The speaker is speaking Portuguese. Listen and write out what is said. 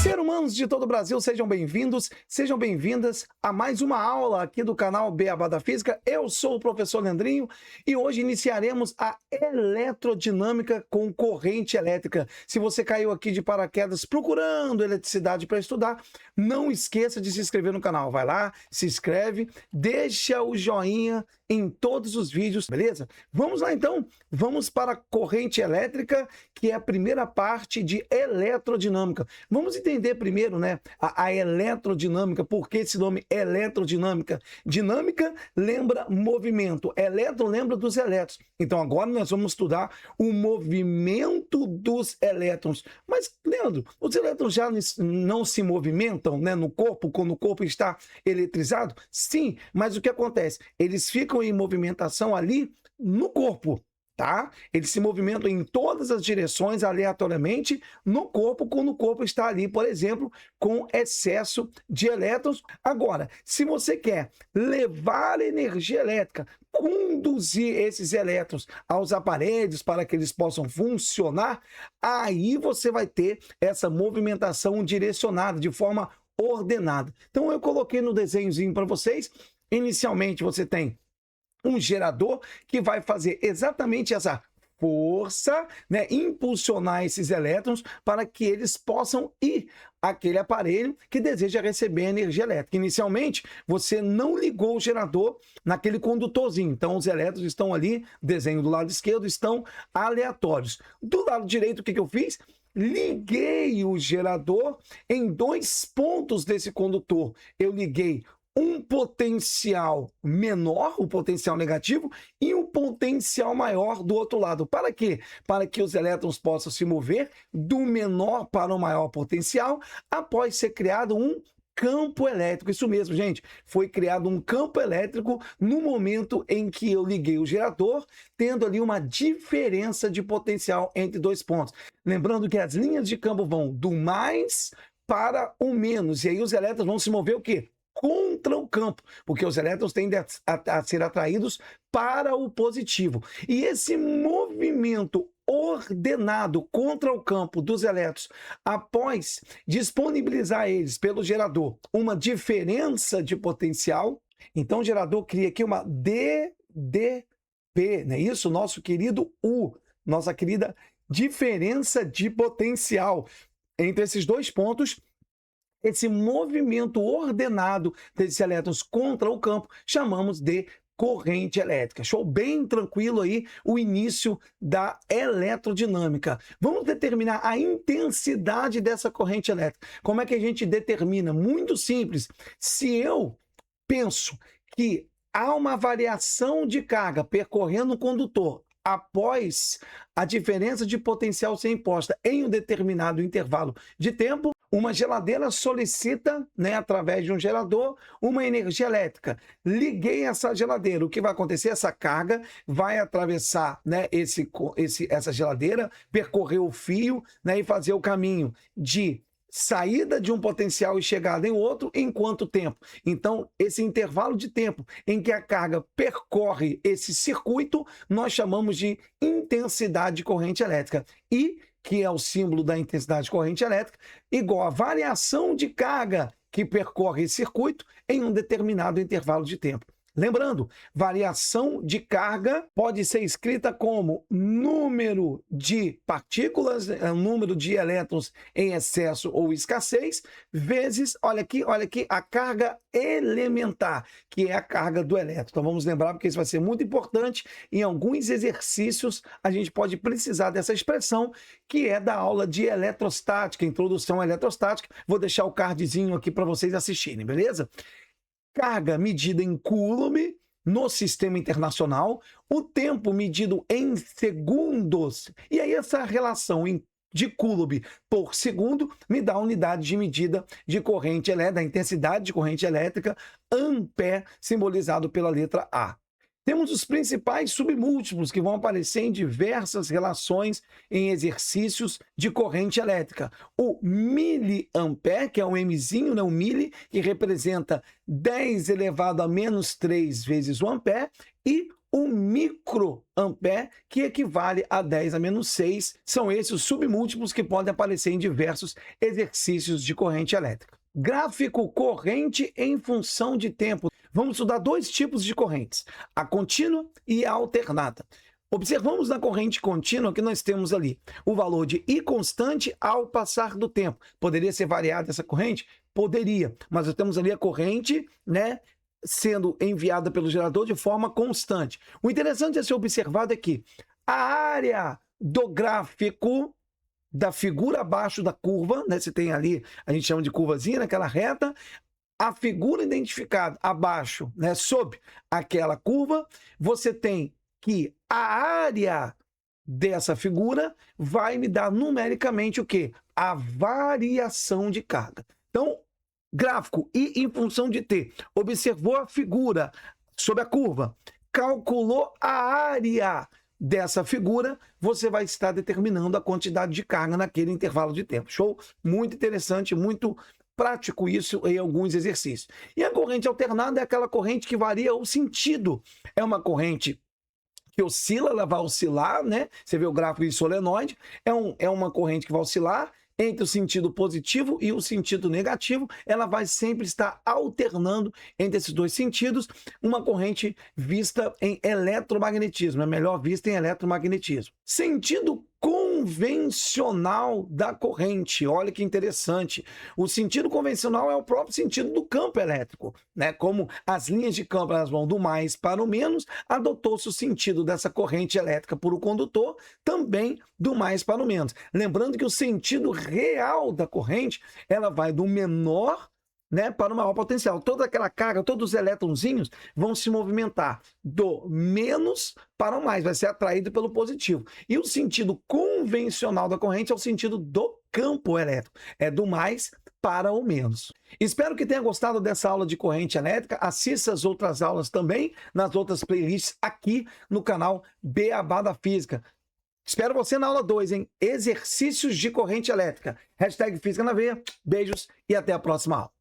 Ser humanos de todo o Brasil, sejam bem-vindos, sejam bem-vindas a mais uma aula aqui do canal Beabá da Física. Eu sou o professor Leandrinho e hoje iniciaremos a eletrodinâmica com corrente elétrica. Se você caiu aqui de paraquedas procurando eletricidade para estudar, não esqueça de se inscrever no canal. Vai lá, se inscreve, deixa o joinha em todos os vídeos, beleza? Vamos lá então, vamos para a corrente elétrica, que é a primeira parte de eletrodinâmica. Vamos entender primeiro, né, a eletrodinâmica. Por que esse nome eletrodinâmica? Dinâmica lembra movimento, elétron lembra dos elétrons. Então agora nós vamos estudar o movimento dos elétrons. Mas, Leandro, os elétrons já não se movimentam, né, no corpo, quando o corpo está eletrizado? Sim, mas o que acontece? Eles ficam em movimentação ali no corpo. Tá? Eles se movimentam em todas as direções aleatoriamente no corpo, quando o corpo está ali, por exemplo, com excesso de elétrons. Agora, se você quer levar energia elétrica, conduzir esses elétrons aos aparelhos para que eles possam funcionar, aí você vai ter essa movimentação direcionada, de forma ordenada. Então eu coloquei no desenhozinho para vocês. Inicialmente você tem um gerador que vai fazer exatamente essa força, né, impulsionar esses elétrons para que eles possam ir àquele aparelho que deseja receber energia elétrica. Inicialmente, você não ligou o gerador naquele condutorzinho, então os elétrons estão ali, desenho do lado esquerdo, estão aleatórios. Do lado direito, o que eu fiz? Liguei o gerador em dois pontos desse condutor. Eu liguei um potencial menor, o potencial negativo, e um potencial maior do outro lado. Para quê? Para que os elétrons possam se mover do menor para o maior potencial, após ser criado um campo elétrico. Isso mesmo, gente. Foi criado um campo elétrico no momento em que eu liguei o gerador, tendo ali uma diferença de potencial entre dois pontos. Lembrando que as linhas de campo vão do mais para o menos, e aí os elétrons vão se mover o quê? Contra o campo, porque os elétrons tendem a ser atraídos para o positivo. E esse movimento ordenado contra o campo dos elétrons, após disponibilizar eles pelo gerador uma diferença de potencial, então o gerador cria aqui uma DDP, não é isso? Nosso querido U, nossa querida diferença de potencial entre esses dois pontos. Esse movimento ordenado desses elétrons contra o campo chamamos de corrente elétrica. Show? Bem tranquilo aí o início da eletrodinâmica. Vamos determinar a intensidade dessa corrente elétrica. Como é que a gente determina? Muito simples. Se eu penso que há uma variação de carga percorrendo o condutor após a diferença de potencial ser imposta em um determinado intervalo de tempo, uma geladeira solicita, né, através de um gerador, uma energia elétrica. Liguei essa geladeira. O que vai acontecer? Essa carga vai atravessar, né, essa geladeira, percorrer o fio, né, e fazer o caminho de saída de um potencial e chegada em outro. Em quanto tempo? Então, esse intervalo de tempo em que a carga percorre esse circuito, nós chamamos de intensidade de corrente elétrica. E que é o símbolo da intensidade de corrente elétrica, igual a variação de carga que percorre esse circuito em um determinado intervalo de tempo. Lembrando, variação de carga pode ser escrita como número de partículas, número de elétrons em excesso ou escassez, vezes, olha aqui, a carga elementar, que é a carga do elétron. Então vamos lembrar, porque isso vai ser muito importante. Em alguns exercícios, a gente pode precisar dessa expressão, que é da aula de eletrostática, introdução à eletrostática. Vou deixar o cardzinho aqui para vocês assistirem, beleza? Carga medida em Coulomb no sistema internacional, o tempo medido em segundos. E aí essa relação de Coulomb por segundo me dá a unidade de medida de corrente elétrica, da intensidade de corrente elétrica, ampere, simbolizado pela letra A. Temos os principais submúltiplos que vão aparecer em diversas relações em exercícios de corrente elétrica. O miliampere, que é um Mzinho, né, um mili, que representa 10 elevado a menos 3 vezes o ampere, e o microampere, que equivale a 10 a menos 6. São esses os submúltiplos que podem aparecer em diversos exercícios de corrente elétrica. Gráfico corrente em função de tempo. Vamos estudar dois tipos de correntes, a contínua e a alternada. Observamos na corrente contínua que nós temos ali o valor de I constante ao passar do tempo. Poderia ser variada essa corrente? Poderia, mas nós temos ali a corrente, né, sendo enviada pelo gerador de forma constante. O interessante a ser observado é que a área do gráfico da figura abaixo da curva, né, você tem ali, a gente chama de curvazinha, naquela reta, a figura identificada abaixo, né, sob aquela curva, você tem que a área dessa figura vai me dar numericamente o quê? A variação de carga. Então, gráfico I em função de T. Observou a figura sob a curva, calculou a área dessa figura, você vai estar determinando a quantidade de carga naquele intervalo de tempo. Show? Muito interessante, muito prático isso em alguns exercícios. E a corrente alternada é aquela corrente que varia o sentido. É uma corrente que oscila, ela vai oscilar, né? Você vê o gráfico de solenoide, é uma corrente que vai oscilar entre o sentido positivo e o sentido negativo, ela vai sempre estar alternando entre esses dois sentidos, uma corrente vista em eletromagnetismo, é melhor vista em eletromagnetismo. Sentido convencional da corrente, olha que interessante. O sentido convencional é o próprio sentido do campo elétrico, né? Como as linhas de campo elas vão do mais para o menos, adotou-se o sentido dessa corrente elétrica por o condutor também do mais para o menos. Lembrando que o sentido real da corrente, ela vai do menor, né, para o maior potencial. Toda aquela carga, todos os elétronzinhos vão se movimentar do menos para o mais, vai ser atraído pelo positivo. E o sentido convencional da corrente é o sentido do campo elétrico, é do mais para o menos. Espero que tenha gostado dessa aula de corrente elétrica. Assista as outras aulas também nas outras playlists aqui no canal Beabá da Física. Espero você na aula 2, hein? Exercícios de corrente elétrica. #Física na Veia. Beijos e até a próxima aula.